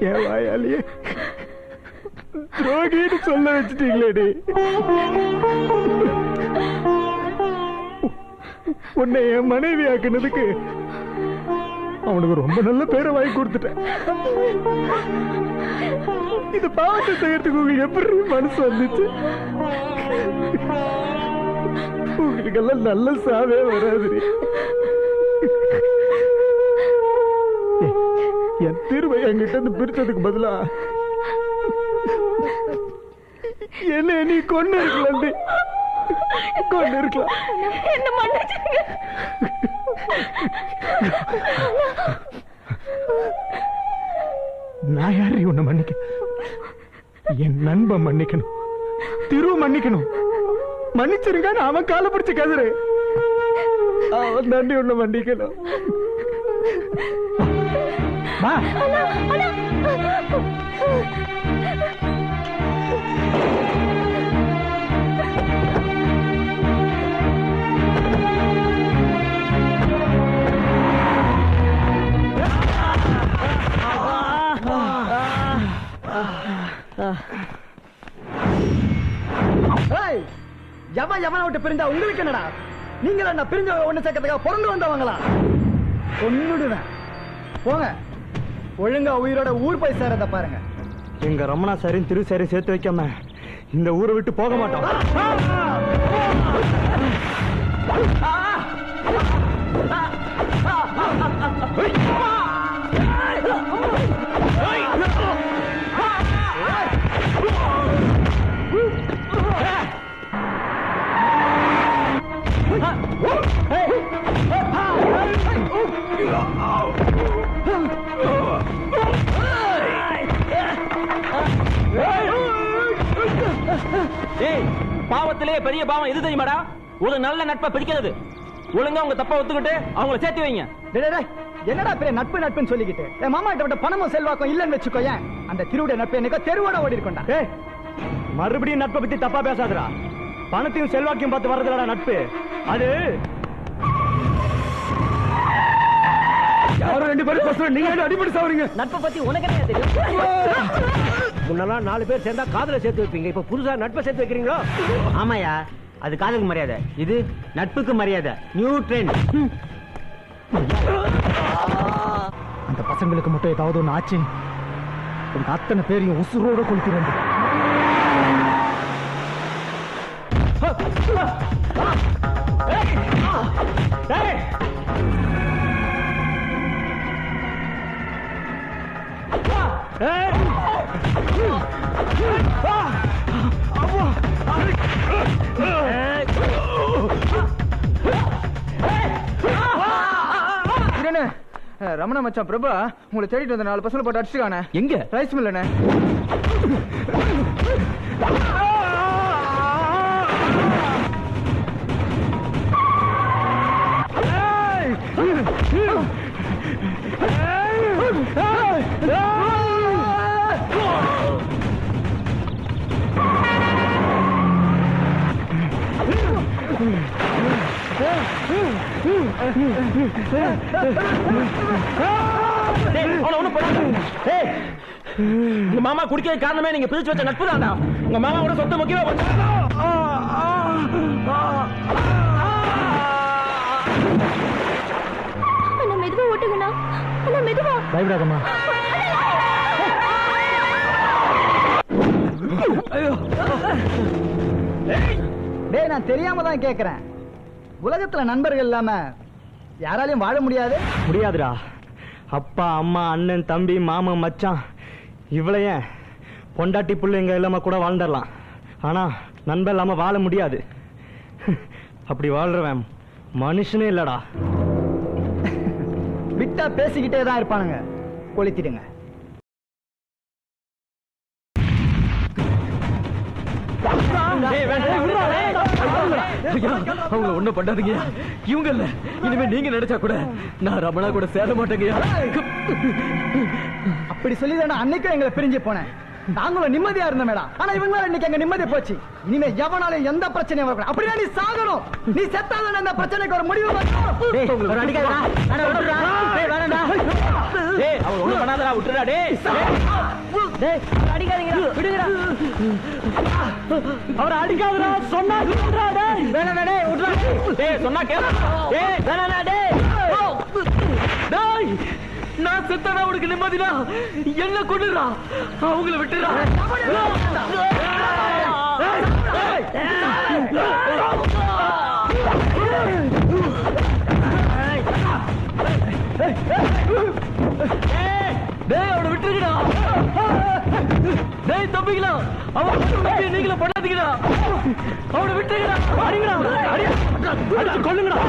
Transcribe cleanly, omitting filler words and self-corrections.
என் வாயாலேயே துரோகின்னு சொல்ல வச்சுட்டீங்களேடி. உன்னை என் மனைவி ஆக்குனதுக்கு அவனுக்கு ரொம்ப நல்ல பேரை வாங்கி கொடுத்துட்டேன். இது பாவத்தை செய்யறதுக்கு உங்களுக்கு எப்படி மனசு வந்துச்சு? உங்களுக்கெல்லாம் நல்ல சாவே வராது. என் தீர்வை என்கிட்ட இருந்து பிரிச்சதுக்கு பதிலா என்ன நீ கொண்டு இருக்கலாம், கொண்டு இருக்கலாம். என்ன மன்னிச்சுங்க. நான் யாரு உன்னை மன்னிக்க? என் நண்பன் மன்னிக்கணும், திரு மன்னிக்கணும். மன்னிச்சிருங்க, அவன் காலை பிடிச்சு கதறு. அவன் நன்றி உன்னை மன்னிக்கணும். வா. எவனை விட்டு பிரிஞ்சா உங்களுக்கு என்னடா? நீங்கள என்ன பிரிஞ்ச ஒண்ணு சேர்க்கறதுக்காக பிறந்து வந்தவங்களா? கொன்னுடுவேன். போங்க, ஒழுங்கா உயிரோட ஊர் போய் சேரத பாருங்க. எங்க ரமணா சாரின் திரு சாரி சேர்த்து வைக்காம இந்த ஊரை விட்டு போக மாட்டோம். பாவத்திலே பெரிய பாவம் எது தெரியுமாடா? ஒரு நல்ல நட்பை பிடிக்கிறது. ஒழுங்கா உங்க தப்ப ஒத்துக்கிட்டு அவங்களை சேர்த்து வைங்க. என்னடா பெரிய நட்பு நட்புன்னு சொல்லிக்கிட்டு என் மாமா கிட்ட விட்ட பணமும் செல்வாக்கும் இல்லன்னு வச்சுக்கோ. ஏன் அந்த திருவுடைய நட்பு எனக்கு தெருவோட ஓடி இருக்கா? மறுபடியும் நட்பை பத்தி தப்பா பேசாதடா. பணத்தையும் செல்வாக்கையும் பார்த்து வர்றதுலடா நட்பு. அது யாரும் ரெண்டு பேரும் நீங்க அடிப்படை சாவறீங்க. நட்பை பத்தி உனக்கு என்ன தெரியும்? முன்னெல்லாம் 4 பேர் சேர்ந்தா காதல சேர்த்து வைப்பீங்க, இப்ப புதுசா நட்பை சேர்த்து வைக்கிறீங்களோ? ஆமாயா, அது காதலுக்கு மரியாதை, இது நட்புக்கு மரியாதை. New trend. அந்த பசங்களுக்கு மட்டும் ஏதாவது ஒண்ணு ஆச்சு, உங்க அத்தனை பேரையும் உசுரோட கொளுத்திரண்டு. ரமணா மச்சான் பிரபா உங்களை தேடிட்டு வந்த 4 பசங்களை போட்டு அடிச்சுக்கானே. எங்க? ரைஸ் மில்லண்ணே. உங்க மாமா குடிக்க காரணமே நீங்க பிரிச்சு வச்ச நட்பு தான்டா. உங்க மாமா கூட சொத்து முக்கியமா மெதுவா ஓட்டுங்கண்ணா. மெதுவா. பயப்படாதம்மா. டேய், நான் தெரியாம தான் கேக்குறேன். உலகத்துல நண்பர்கள் இல்லாம யாராலையும் வாழ முடியாது. முடியாதுடா. அப்பா, அம்மா, அண்ணன், தம்பி, மாமன், மச்சான், இவ்வளைய பொண்டாட்டி பிள்ளைங்க இல்லாம கூட வாழ்ந்துடலாம். ஆனா நண்பன் இல்லாம வாழ முடியாது. அப்படி வாழ்றவன் மனுஷனே இல்லடா. விட்டா பேசிக்கிட்டே தான் இருப்பானுங்க. கொளுத்திடுங்க. அவங்க ஒண்ணும் பண்ணாதீங்க. இவங்க இல்ல, இனிமே நீங்க நினைச்சா கூட நான் ரமணா கூட சேர மாட்டேங்க. அப்படி சொல்லிதானே அன்னைக்கும் எங்களை பிரிஞ்சு போனேன். நாங்களும் நிம்மதியா இருந்தோம் மேடம். ஆனா இவங்களால இன்னைக்கு எங்க நிம்மதி போச்சு. இனிமே எவனாலும் எந்த பிரச்சனையும் வரக்கூடாது. அப்படியே நீ சாகணும். நீ செத்தாலும் அந்த பிரச்சனைக்கு ஒரு முடிவு வரும். ஒரு அடிக்காதடா. அட விட்டுடா. டேய் வேணாம்டா. டேய் அவன் ஒண்ணும் பண்ணாதடா, விட்டுடா டேய். டேய் அடிக்காதீங்கடா, விடுங்கடா. அவரை அடிக்காதடா, சொன்னா விட்டுடா டேய். வேணாம்டா டேய், விட்டுடா. டேய் சொன்னா கேளு. டேய் வேணாம்டா டேய். டேய் நான் செத்தானா உனக்கு நிம்மதிடா. என்ன கொண்டுடா, அவங்கள விட்டுடா. டேய் அவனை விட்டுருக்கடா. டேய் தம்பிங்களா, அவன் நீங்கள பண்ணாதீங்கடா. அவனை விட்டுருக்கடா. அடிங்கடா, அடிச்சு கொல்லுங்கடா.